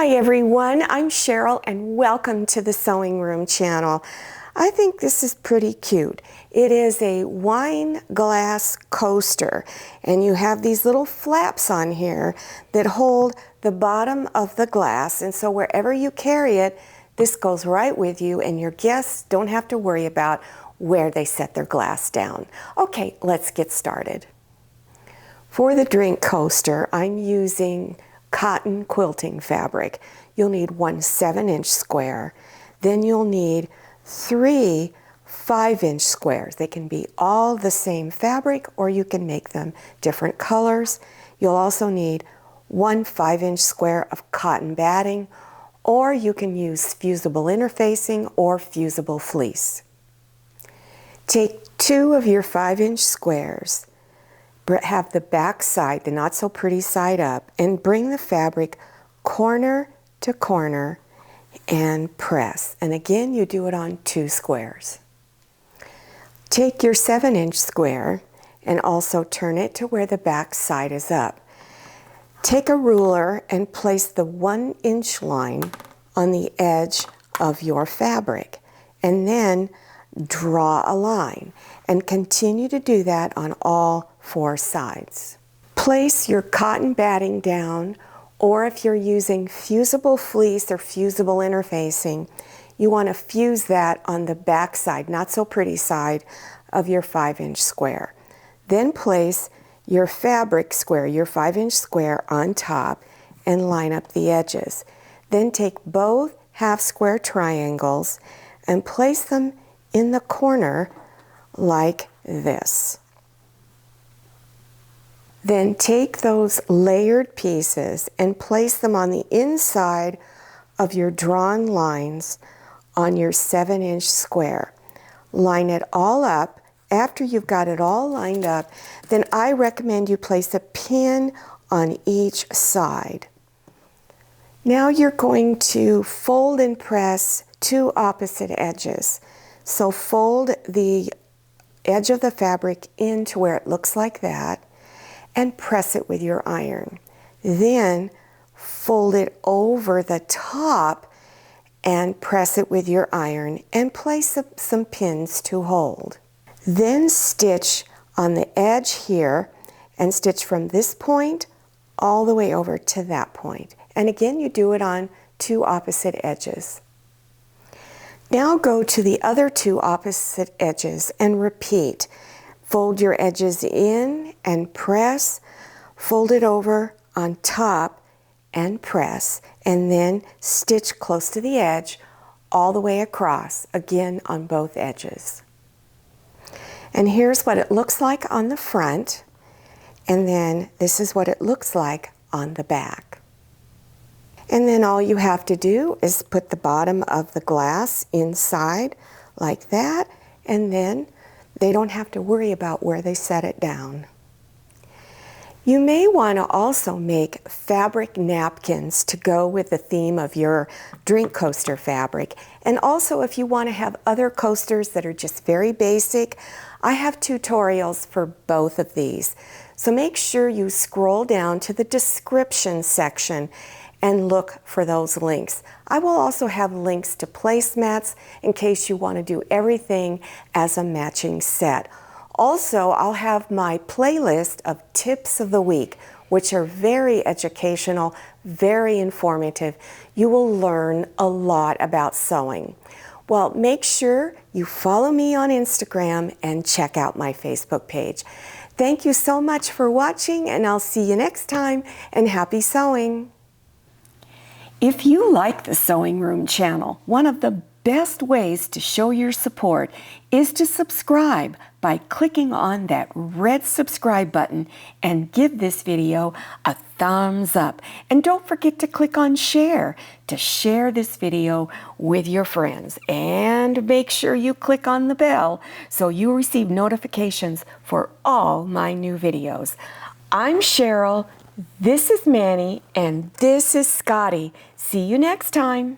Hi everyone, I'm Cheryl and welcome to the Sewing Room channel. I think this is pretty cute. It is a wine glass coaster and you have these little flaps on here that hold the bottom of the glass, and so wherever you carry it, this goes right with you and your guests don't have to worry about where they set their glass down. Okay, let's get started. For the drink coaster, I'm using cotton quilting fabric. You'll need one 7-inch square. Then you'll need 3 5-inch squares. They can be all the same fabric or you can make them different colors. You'll also need one 5-inch square of cotton batting, or you can use fusible interfacing or fusible fleece. Take 2 of your 5-inch squares, have the back side, the not so pretty side up, and bring the fabric corner to corner and press. And again, you do it on 2 squares. Take your 7-inch square and also turn it to where the back side is up. Take a ruler and place the 1-inch line on the edge of your fabric, and then draw a line, and continue to do that on all 4 sides. Place your cotton batting down, or if you're using fusible fleece or fusible interfacing, you want to fuse that on the back side, not so pretty side, of your 5-inch square. Then place your fabric square, your 5-inch square, on top and line up the edges. Then take both half square triangles and place them in the corner like this. Then take those layered pieces and place them on the inside of your drawn lines on your 7-inch square. Line it all up. After you've got it all lined up, then I recommend you place a pin on each side. Now you're going to fold and press 2 opposite edges. So fold the edge of the fabric into where it looks like that and press it with your iron. Then fold it over the top and press it with your iron and place some pins to hold. Then stitch on the edge here and stitch from this point all the way over to that point. And again, you do it on 2 opposite edges. Now go to the other 2 opposite edges and repeat. Fold your edges in and press, fold it over on top and press, and then stitch close to the edge all the way across, again on both edges. And here's what it looks like on the front, and then this is what it looks like on the back. And then all you have to do is put the bottom of the glass inside like that, and then they don't have to worry about where they set it down. You may want to also make fabric napkins to go with the theme of your drink coaster fabric. And also, if you want to have other coasters that are just very basic, I have tutorials for both of these. So make sure you scroll down to the description section and look for those links. I will also have links to placemats in case you want to do everything as a matching set. Also, I'll have my playlist of tips of the week, which are very educational, very informative. You will learn a lot about sewing. Well, make sure you follow me on Instagram and check out my Facebook page. Thank you so much for watching, and I'll see you next time, and happy sewing! If you like the Sewing Room channel, one of the best ways to show your support is to subscribe by clicking on that red subscribe button and give this video a thumbs up. And don't forget to click on share to share this video with your friends. And make sure you click on the bell so you receive notifications for all my new videos. I'm Cheryl. This is Manny, and this is Scotty. See you next time.